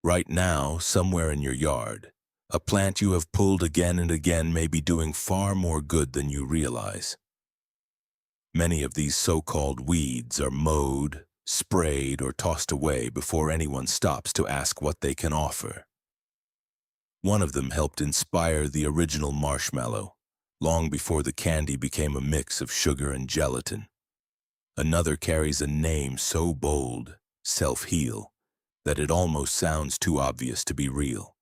Right now, somewhere in your yard, a plant you have pulled again and again may be doing far more good than you realize. Many of these so-called weeds are mowed, sprayed, or tossed away before anyone stops to ask what they can offer. One of them helped inspire the original marshmallow, long before the candy became a mix of sugar and gelatin. Another carries a name so bold, self-heal, that it almost sounds too obvious to be real.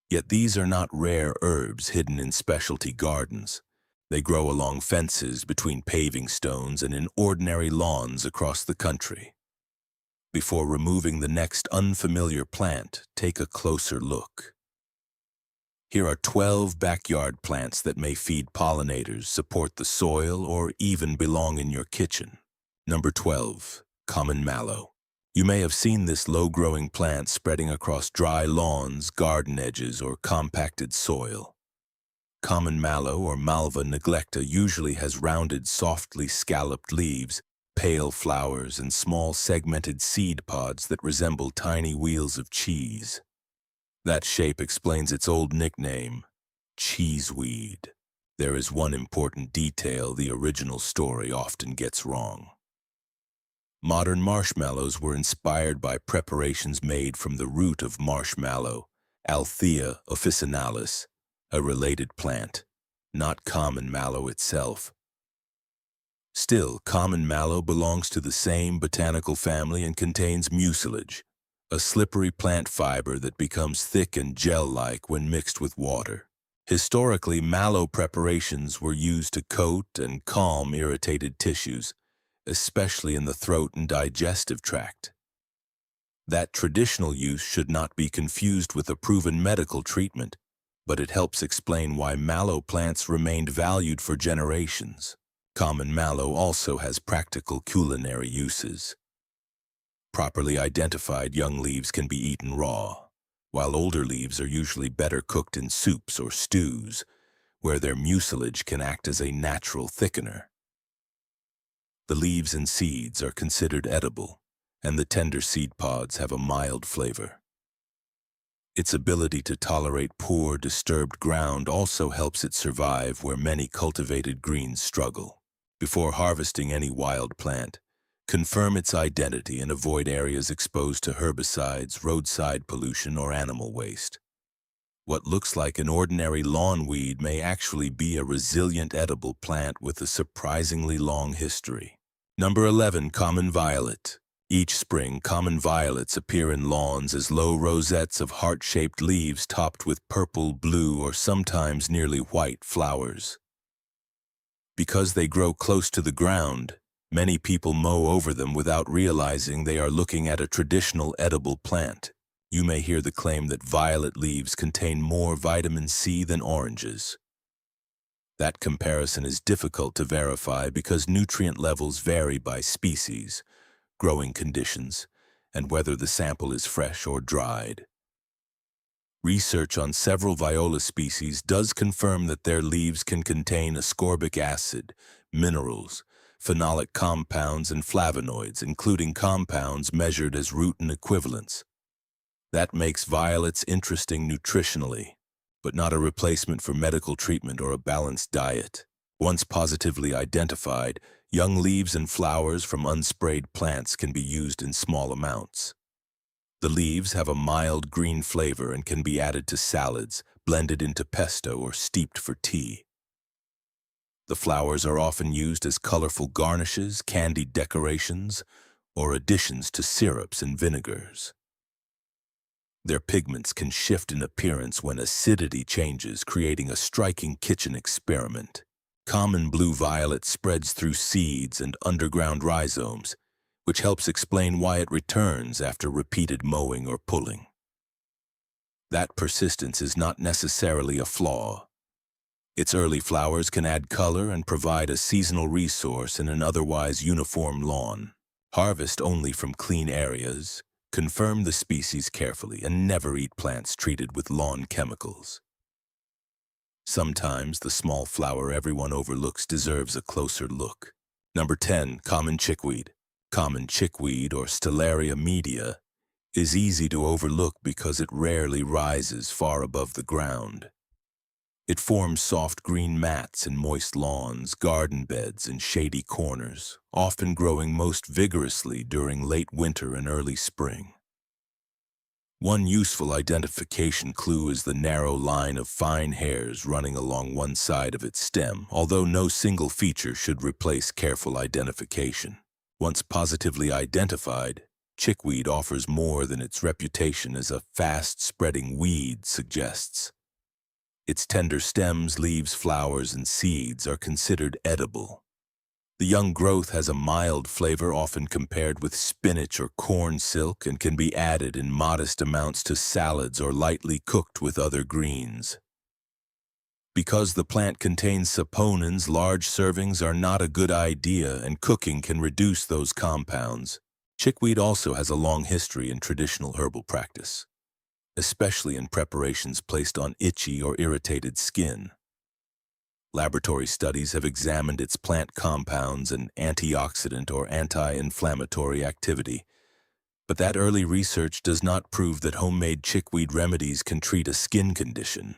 Yet these are not rare herbs hidden in specialty gardens. They grow along fences, between paving stones, and in ordinary lawns across the country. Before removing the next unfamiliar plant, take a closer look. Here are 12 backyard plants that may feed pollinators, support the soil, or even belong in your kitchen. Number 12. Common mallow. You may have seen this low-growing plant spreading across dry lawns, garden edges, or compacted soil. Common mallow, or Malva neglecta, usually has rounded, softly scalloped leaves, pale flowers, and small segmented seed pods that resemble tiny wheels of cheese. That shape explains its old nickname, cheeseweed. There is one important detail the original story often gets wrong. Modern marshmallows were inspired by preparations made from the root of marshmallow, Althea officinalis, a related plant, not common mallow itself. Still, common mallow belongs to the same botanical family and contains mucilage, a slippery plant fiber that becomes thick and gel-like when mixed with water. Historically, mallow preparations were used to coat and calm irritated tissues, especially in the throat and digestive tract. That traditional use should not be confused with a proven medical treatment, but it helps explain why mallow plants remained valued for generations. Common mallow also has practical culinary uses. Properly identified, young leaves can be eaten raw, while older leaves are usually better cooked in soups or stews, where their mucilage can act as a natural thickener. The leaves and seeds are considered edible, and the tender seed pods have a mild flavor. Its ability to tolerate poor, disturbed ground also helps it survive where many cultivated greens struggle. Before harvesting any wild plant, confirm its identity and avoid areas exposed to herbicides, roadside pollution, or animal waste. What looks like an ordinary lawn weed may actually be a resilient edible plant with a surprisingly long history. Number 11. Common violet. Each spring, common violets appear in lawns as low rosettes of heart-shaped leaves topped with purple, blue, or sometimes nearly white flowers. Because they grow close to the ground, many people mow over them without realizing they are looking at a traditional edible plant. You may hear the claim that violet leaves contain more vitamin C than oranges. That comparison is difficult to verify because nutrient levels vary by species, growing conditions, and whether the sample is fresh or dried. Research on several viola species does confirm that their leaves can contain ascorbic acid, minerals, phenolic compounds, and flavonoids, including compounds measured as rutin equivalents. That makes violets interesting nutritionally, but not a replacement for medical treatment or a balanced diet. Once positively identified, young leaves and flowers from unsprayed plants can be used in small amounts. The leaves have a mild green flavor and can be added to salads, blended into pesto, or steeped for tea. The flowers are often used as colorful garnishes, candied decorations, or additions to syrups and vinegars. Their pigments can shift in appearance when acidity changes, creating a striking kitchen experiment. Common blue violet spreads through seeds and underground rhizomes, which helps explain why it returns after repeated mowing or pulling. That persistence is not necessarily a flaw. Its early flowers can add color and provide a seasonal resource in an otherwise uniform lawn. Harvest only from clean areas. Confirm the species carefully and never eat plants treated with lawn chemicals. Sometimes the small flower everyone overlooks deserves a closer look. Number 10. Common chickweed. Common chickweed, or Stellaria media, is easy to overlook because it rarely rises far above the ground. It forms soft green mats in moist lawns, garden beds, and shady corners, often growing most vigorously during late winter and early spring. One useful identification clue is the narrow line of fine hairs running along one side of its stem, although no single feature should replace careful identification. Once positively identified, chickweed offers more than its reputation as a fast-spreading weed suggests. Its tender stems, leaves, flowers, and seeds are considered edible. The young growth has a mild flavor often compared with spinach or corn silk and can be added in modest amounts to salads or lightly cooked with other greens. Because the plant contains saponins, large servings are not a good idea and cooking can reduce those compounds. Chickweed also has a long history in traditional herbal practice, especially in preparations placed on itchy or irritated skin. Laboratory studies have examined its plant compounds and antioxidant or anti-inflammatory activity, but that early research does not prove that homemade chickweed remedies can treat a skin condition.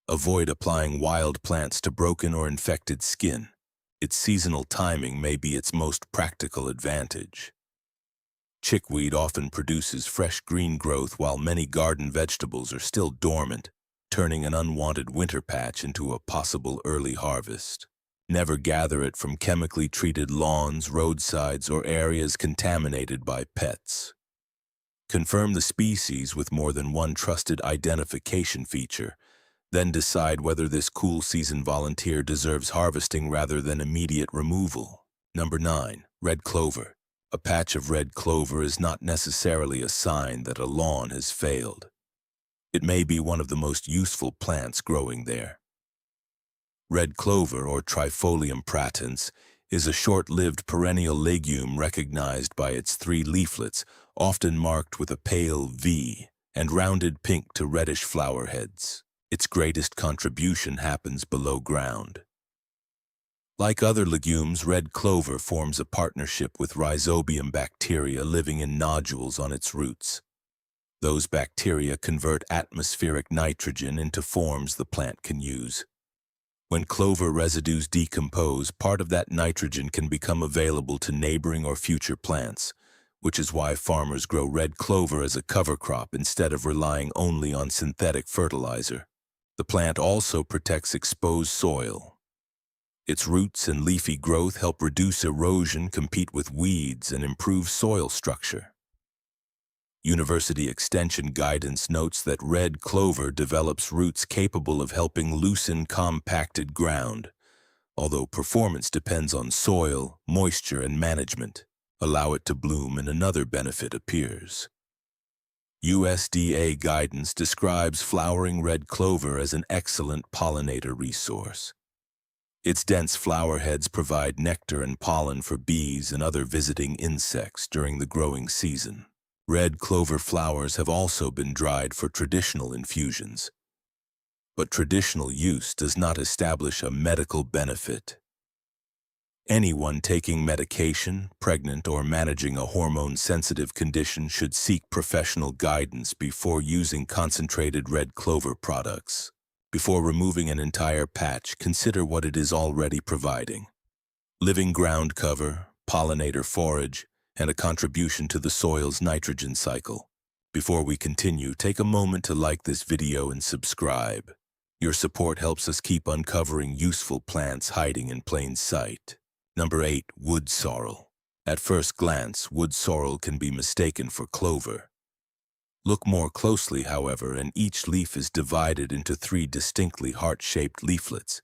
Avoid applying wild plants to broken or infected skin. Its seasonal timing may be its most practical advantage. Chickweed often produces fresh green growth while many garden vegetables are still dormant, turning an unwanted winter patch into a possible early harvest. Never gather it from chemically treated lawns, roadsides, or areas contaminated by pets. Confirm the species with more than one trusted identification feature, then decide whether this cool season volunteer deserves harvesting rather than immediate removal. Number 9. Red clover. A patch of red clover is not necessarily a sign that a lawn has failed. It may be one of the most useful plants growing there. Red clover, or Trifolium pratense, is a short-lived perennial legume recognized by its 3 leaflets, often marked with a pale V, and rounded pink to reddish flower heads. Its greatest contribution happens below ground. Like other legumes, red clover forms a partnership with rhizobium bacteria living in nodules on its roots. Those bacteria convert atmospheric nitrogen into forms the plant can use. When clover residues decompose, part of that nitrogen can become available to neighboring or future plants, which is why farmers grow red clover as a cover crop instead of relying only on synthetic fertilizer. The plant also protects exposed soil. Its roots and leafy growth help reduce erosion, compete with weeds, and improve soil structure. University Extension guidance notes that red clover develops roots capable of helping loosen compacted ground, although performance depends on soil, moisture, and management. Allow it to bloom and another benefit appears. USDA guidance describes flowering red clover as an excellent pollinator resource. Its dense flower heads provide nectar and pollen for bees and other visiting insects during the growing season. Red clover flowers have also been dried for traditional infusions, but traditional use does not establish a medical benefit. Anyone taking medication, pregnant, or managing a hormone-sensitive condition should seek professional guidance before using concentrated red clover products. Before removing an entire patch, consider what it is already providing: living ground cover, pollinator forage, and a contribution to the soil's nitrogen cycle. Before we continue, take a moment to like this video and subscribe. Your support helps us keep uncovering useful plants hiding in plain sight. Number 8. Wood sorrel. At first glance, wood sorrel can be mistaken for clover. Look more closely, however, and each leaf is divided into 3 distinctly heart-shaped leaflets.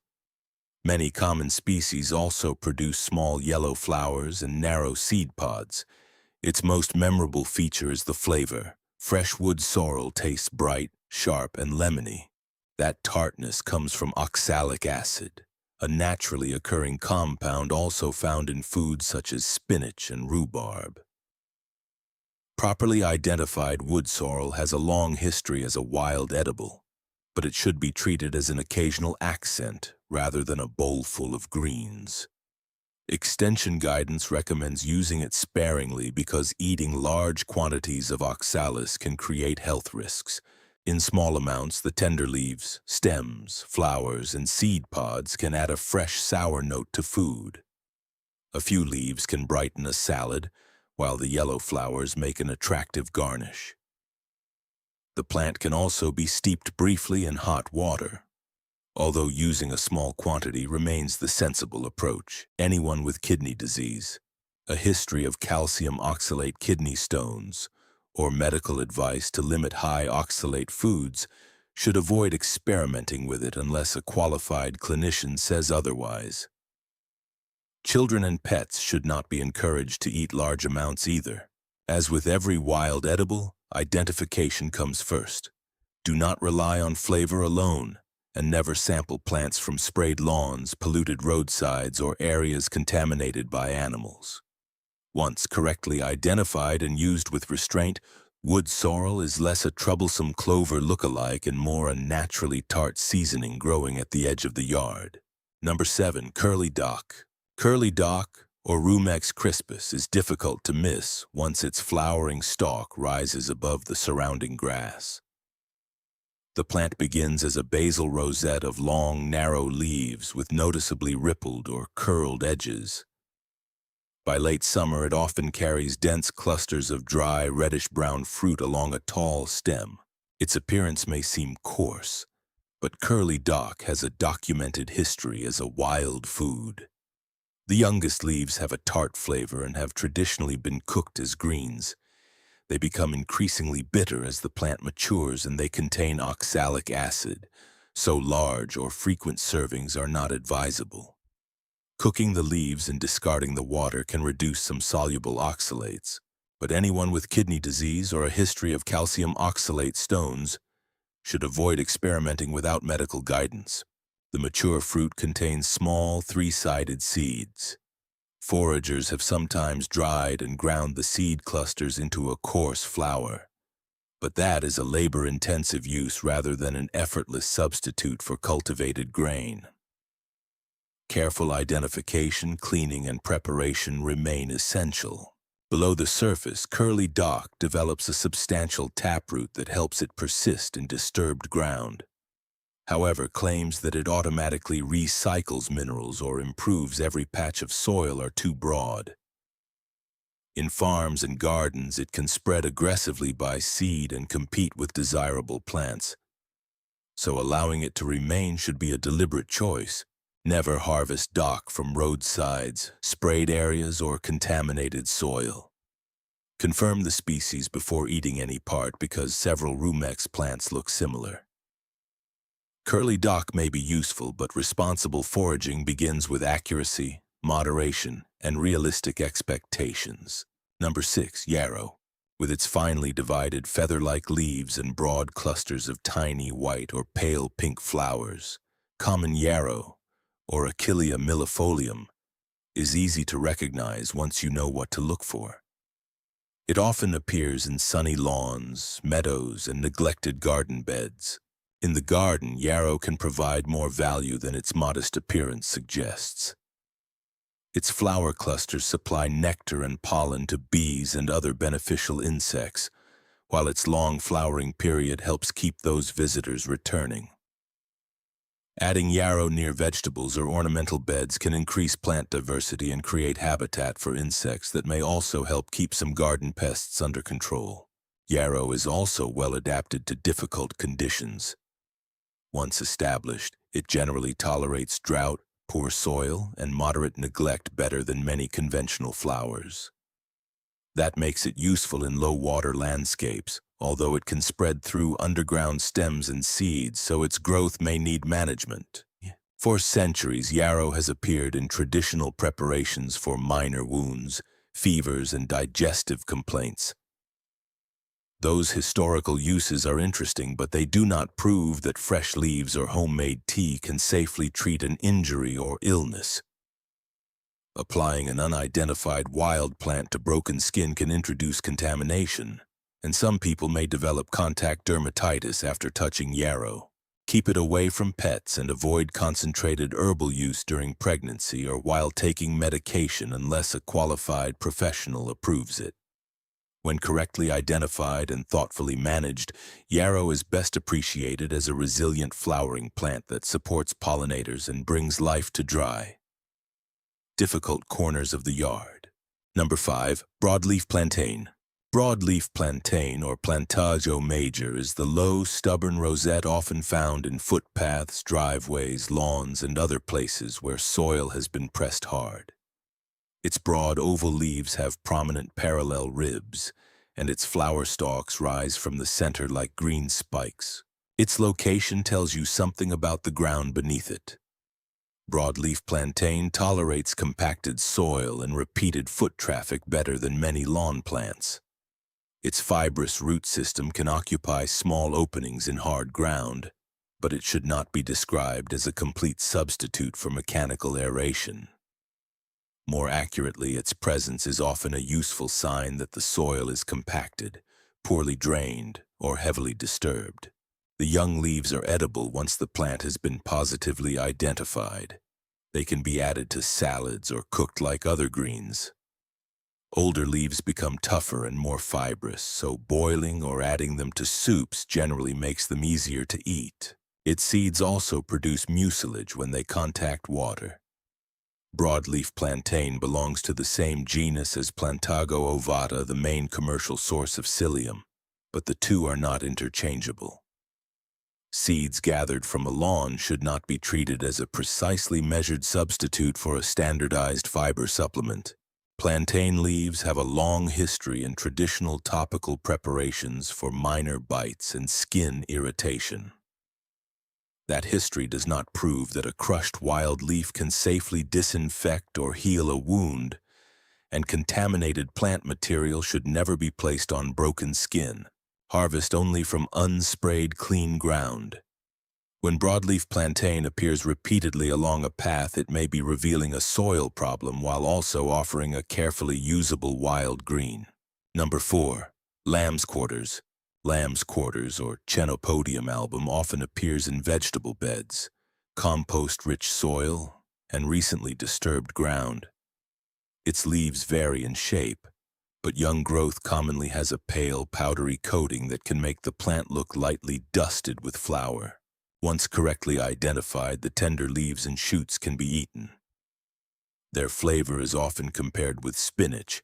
Many common species also produce small yellow flowers and narrow seed pods. Its most memorable feature is the flavor. Fresh wood sorrel tastes bright, sharp, and lemony. That tartness comes from oxalic acid, a naturally occurring compound also found in foods such as spinach and rhubarb. Properly identified wood sorrel has a long history as a wild edible, but it should be treated as an occasional accent rather than a bowl full of greens. Extension guidance recommends using it sparingly because eating large quantities of oxalis can create health risks. In small amounts, the tender leaves, stems, flowers, and seed pods can add a fresh sour note to food. A few leaves can brighten a salad, while the yellow flowers make an attractive garnish. The plant can also be steeped briefly in hot water, although using a small quantity remains the sensible approach. Anyone with kidney disease, a history of calcium oxalate kidney stones, or medical advice to limit high oxalate foods should avoid experimenting with it unless a qualified clinician says otherwise. Children and pets should not be encouraged to eat large amounts either. As with every wild edible, identification comes first. Do not rely on flavor alone, and never sample plants from sprayed lawns, polluted roadsides, or areas contaminated by animals. Once correctly identified and used with restraint, wood sorrel is less a troublesome clover look-alike and more a naturally tart seasoning growing at the edge of the yard. Number 7. Curly dock. Curly dock, or Rumex crispus, is difficult to miss once its flowering stalk rises above the surrounding grass. The plant begins as a basal rosette of long, narrow leaves with noticeably rippled or curled edges. By late summer, it often carries dense clusters of dry, reddish-brown fruit along a tall stem. Its appearance may seem coarse, but curly dock has a documented history as a wild food. The youngest leaves have a tart flavor and have traditionally been cooked as greens. They become increasingly bitter as the plant matures, and they contain oxalic acid, so large or frequent servings are not advisable. Cooking the leaves and discarding the water can reduce some soluble oxalates, but anyone with kidney disease or a history of calcium oxalate stones should avoid experimenting without medical guidance. The mature fruit contains small, three-sided seeds. Foragers have sometimes dried and ground the seed clusters into a coarse flour, but that is a labor-intensive use rather than an effortless substitute for cultivated grain. Careful identification, cleaning, and preparation remain essential. Below the surface, curly dock develops a substantial taproot that helps it persist in disturbed ground. However, claims that it automatically recycles minerals or improves every patch of soil are too broad. In farms and gardens, it can spread aggressively by seed and compete with desirable plants. So allowing it to remain should be a deliberate choice. Never harvest dock from roadsides, sprayed areas, or contaminated soil. Confirm the species before eating any part because several Rumex plants look similar. Curly dock may be useful, but responsible foraging begins with accuracy, moderation, and realistic expectations. Number 6. Yarrow. With its finely divided feather-like leaves and broad clusters of tiny white or pale pink flowers, common yarrow, or Achillea millefolium, is easy to recognize once you know what to look for. It often appears in sunny lawns, meadows, and neglected garden beds. In the garden, yarrow can provide more value than its modest appearance suggests. Its flower clusters supply nectar and pollen to bees and other beneficial insects, while its long flowering period helps keep those visitors returning. Adding yarrow near vegetables or ornamental beds can increase plant diversity and create habitat for insects that may also help keep some garden pests under control. Yarrow is also well adapted to difficult conditions. Once established, it generally tolerates drought, poor soil, and moderate neglect better than many conventional flowers. That makes it useful in low-water landscapes, although it can spread through underground stems and seeds, so its growth may need management. For centuries, yarrow has appeared in traditional preparations for minor wounds, fevers, and digestive complaints. Those historical uses are interesting, but they do not prove that fresh leaves or homemade tea can safely treat an injury or illness. Applying an unidentified wild plant to broken skin can introduce contamination, and some people may develop contact dermatitis after touching yarrow. Keep it away from pets and avoid concentrated herbal use during pregnancy or while taking medication unless a qualified professional approves it. When correctly identified and thoughtfully managed, yarrow is best appreciated as a resilient flowering plant that supports pollinators and brings life to dry, difficult corners of the yard. Number 5. Broadleaf plantain. Broadleaf plantain, or plantago major, is the low, stubborn rosette often found in footpaths, driveways, lawns, and other places where soil has been pressed hard. Its broad oval leaves have prominent parallel ribs, and its flower stalks rise from the center like green spikes. Its location tells you something about the ground beneath it. Broadleaf plantain tolerates compacted soil and repeated foot traffic better than many lawn plants. Its fibrous root system can occupy small openings in hard ground, but it should not be described as a complete substitute for mechanical aeration. More accurately, its presence is often a useful sign that the soil is compacted, poorly drained, or heavily disturbed. The young leaves are edible once the plant has been positively identified. They can be added to salads or cooked like other greens. Older leaves become tougher and more fibrous, so boiling or adding them to soups generally makes them easier to eat. Its seeds also produce mucilage when they contact water. Broadleaf plantain belongs to the same genus as Plantago ovata, the main commercial source of psyllium, but the two are not interchangeable. Seeds gathered from a lawn should not be treated as a precisely measured substitute for a standardized fiber supplement. Plantain leaves have a long history in traditional topical preparations for minor bites and skin irritation. That history does not prove that a crushed wild leaf can safely disinfect or heal a wound, and contaminated plant material should never be placed on broken skin. Harvest only from unsprayed clean ground. When broadleaf plantain appears repeatedly along a path, it may be revealing a soil problem while also offering a carefully usable wild green. Number 4. Lamb's quarters. Lamb's quarters, or Chenopodium album, often appears in vegetable beds, compost-rich soil, and recently disturbed ground. Its leaves vary in shape, but young growth commonly has a pale, powdery coating that can make the plant look lightly dusted with flour. Once correctly identified, the tender leaves and shoots can be eaten. Their flavor is often compared with spinach,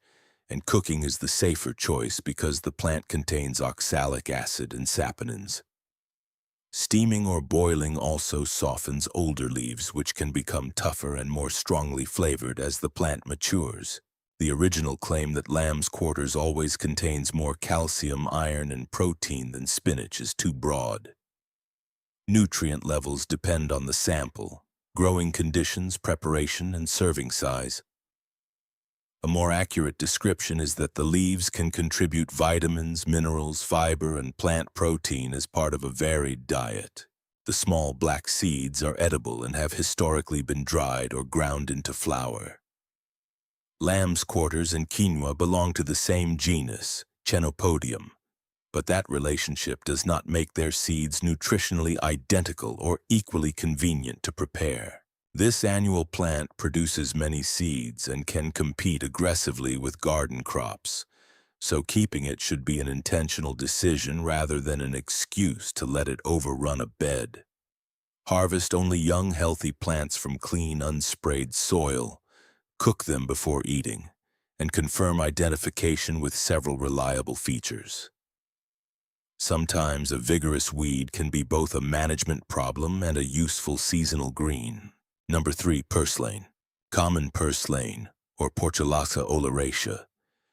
and cooking is the safer choice because the plant contains oxalic acid and saponins. Steaming or boiling also softens older leaves, which can become tougher and more strongly flavored as the plant matures. The original claim that lamb's quarters always contains more calcium, iron, and protein than spinach is too broad. Nutrient levels depend on the sample, growing conditions, preparation, and serving size. A more accurate description is that the leaves can contribute vitamins, minerals, fiber, and plant protein as part of a varied diet. The small black seeds are edible and have historically been dried or ground into flour. Lamb's quarters and quinoa belong to the same genus, Chenopodium, but that relationship does not make their seeds nutritionally identical or equally convenient to prepare. This annual plant produces many seeds and can compete aggressively with garden crops, so keeping it should be an intentional decision rather than an excuse to let it overrun a bed. Harvest only young, healthy plants from clean, unsprayed soil. Cook them before eating, and confirm identification with several reliable features. Sometimes a vigorous weed can be both a management problem and a useful seasonal green. Number 3. Purslane. Common purslane, or Portulaca oleracea,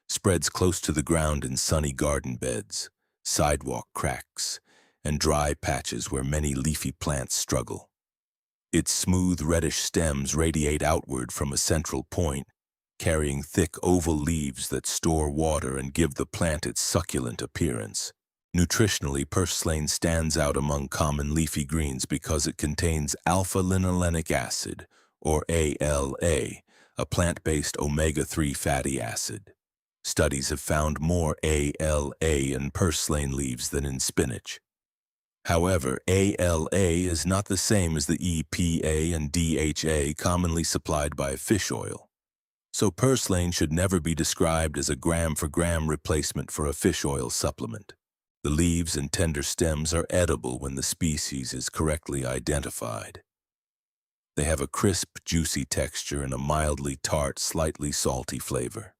spreads close to the ground in sunny garden beds, sidewalk cracks, and dry patches where many leafy plants struggle. Its smooth reddish stems radiate outward from a central point, carrying thick oval leaves that store water and give the plant its succulent appearance. Nutritionally, purslane stands out among common leafy greens because it contains alpha-linolenic acid, or ALA, a plant-based omega-3 fatty acid. Studies have found more ALA in purslane leaves than in spinach. However, ALA is not the same as the EPA and DHA commonly supplied by fish oil. So purslane should never be described as a gram-for-gram replacement for a fish oil supplement. The leaves and tender stems are edible when the species is correctly identified. They have a crisp, juicy texture and a mildly tart, slightly salty flavor.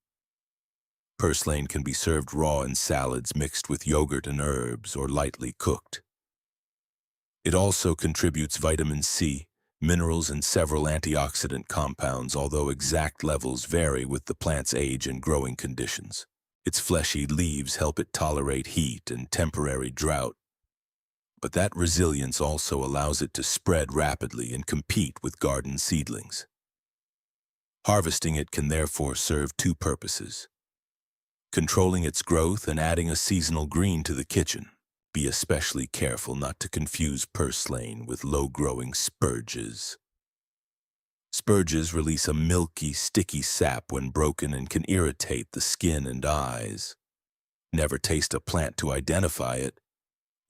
Purslane can be served raw in salads mixed with yogurt and herbs or lightly cooked. It also contributes vitamin C, minerals, and several antioxidant compounds, although exact levels vary with the plant's age and growing conditions. Its fleshy leaves help it tolerate heat and temporary drought, but that resilience also allows it to spread rapidly and compete with garden seedlings. Harvesting it can therefore serve two purposes: controlling its growth and adding a seasonal green to the kitchen. Be especially careful not to confuse purslane with low-growing spurges. Spurges release a milky, sticky sap when broken and can irritate the skin and eyes. Never taste a plant to identify it.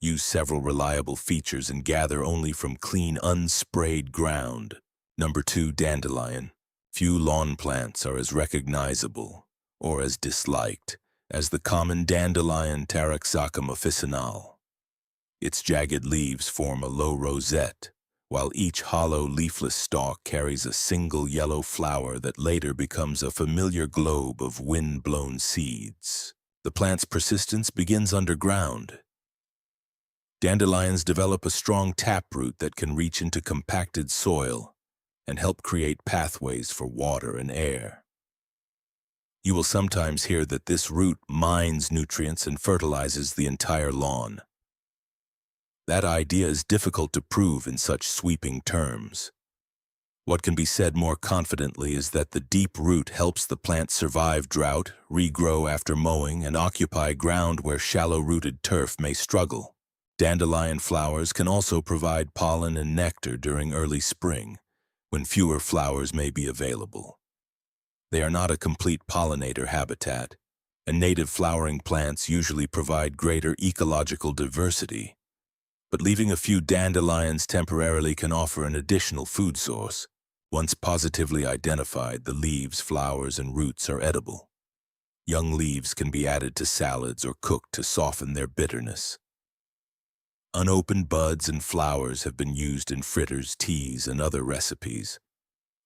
Use several reliable features and gather only from clean, unsprayed ground. Number 2, dandelion. Few lawn plants are as recognizable or as disliked as the common dandelion Taraxacum officinale. Its jagged leaves form a low rosette, while each hollow leafless stalk carries a single yellow flower that later becomes a familiar globe of wind-blown seeds. The plant's persistence begins underground. Dandelions develop a strong taproot that can reach into compacted soil and help create pathways for water and air. You will sometimes hear that this root mines nutrients and fertilizes the entire lawn. That idea is difficult to prove in such sweeping terms. What can be said more confidently is that the deep root helps the plant survive drought, regrow after mowing, and occupy ground where shallow-rooted turf may struggle. Dandelion flowers can also provide pollen and nectar during early spring, when fewer flowers may be available. They are not a complete pollinator habitat, and native flowering plants usually provide greater ecological diversity. But leaving a few dandelions temporarily can offer an additional food source. Once positively identified, the leaves, flowers, and roots are edible. Young leaves can be added to salads or cooked to soften their bitterness. Unopened buds and flowers have been used in fritters, teas, and other recipes,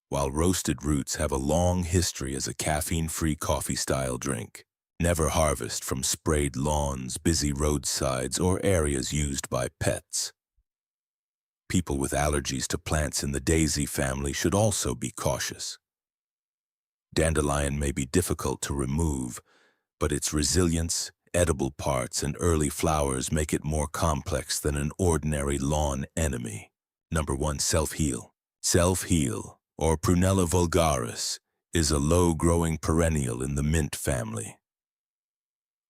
while roasted roots have a long history as a caffeine-free coffee-style drink. Never harvest from sprayed lawns, busy roadsides, or areas used by pets. People with allergies to plants in the daisy family should also be cautious. Dandelion may be difficult to remove, but its resilience, edible parts, and early flowers make it more complex than an ordinary lawn enemy. Number 1, self-heal. Self-heal, or Prunella vulgaris, is a low-growing perennial in the mint family.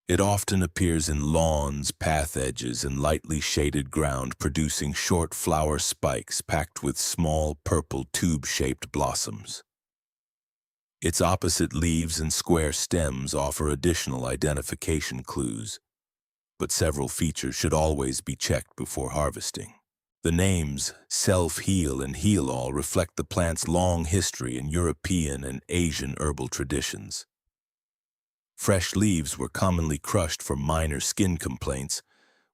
It often appears in lawns, path edges, and lightly shaded ground, producing short flower spikes packed with small purple tube-shaped blossoms. Its opposite leaves and square stems offer additional identification clues, but several features should always be checked before harvesting. The names self-heal and heal-all reflect the plant's long history in European and Asian herbal traditions. Fresh leaves were commonly crushed for minor skin complaints,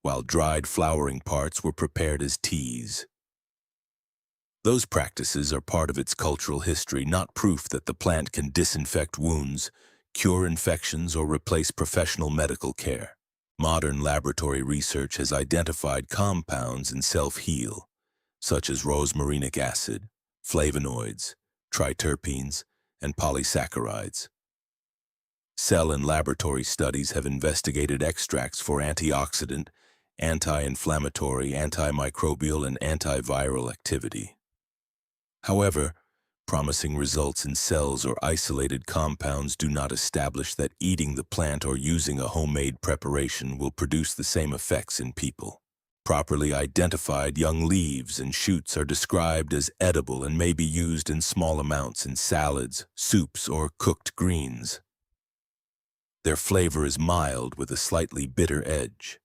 while dried flowering parts were prepared as teas. Those practices are part of its cultural history, not proof that the plant can disinfect wounds, cure infections, or replace professional medical care. Modern laboratory research has identified compounds in self-heal, such as rosmarinic acid, flavonoids, triterpenes, and polysaccharides. Cell and laboratory studies have investigated extracts for antioxidant, anti-inflammatory, antimicrobial, and antiviral activity. However, promising results in cells or isolated compounds do not establish that eating the plant or using a homemade preparation will produce the same effects in people. Properly identified young leaves and shoots are described as edible and may be used in small amounts in salads, soups, or cooked greens. Their flavor is mild with a slightly bitter edge.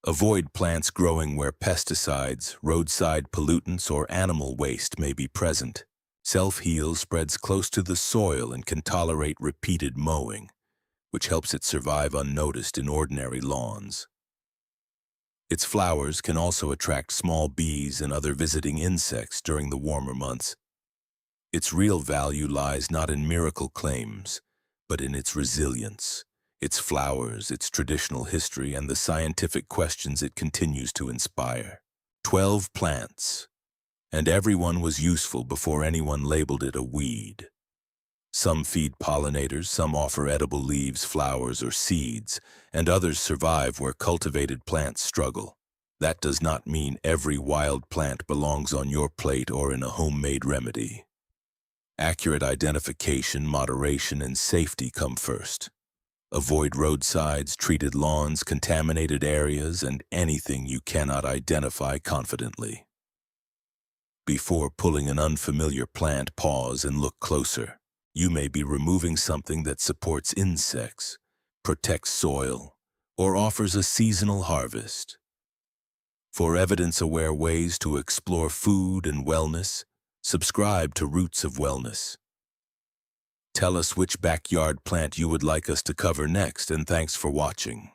Avoid plants growing where pesticides, roadside pollutants, or animal waste may be present. Self-heal spreads close to the soil and can tolerate repeated mowing, which helps it survive unnoticed in ordinary lawns. Its flowers can also attract small bees and other visiting insects during the warmer months. Its real value lies not in miracle claims, but in its resilience, its flowers, its traditional history, and the scientific questions it continues to inspire. 12 plants, and everyone was useful before anyone labeled it a weed. Some feed pollinators, some offer edible leaves, flowers, or seeds, and others survive where cultivated plants struggle. That does not mean every wild plant belongs on your plate or in a homemade remedy. Accurate identification, moderation, and safety come first. Avoid roadsides, treated lawns, contaminated areas, and anything you cannot identify confidently. Before pulling an unfamiliar plant, pause and look closer. You may be removing something that supports insects, protects soil, or offers a seasonal harvest. For evidence-aware ways to explore food and wellness, subscribe to Roots of Wellness. Tell us which backyard plant you would like us to cover next, and thanks for watching.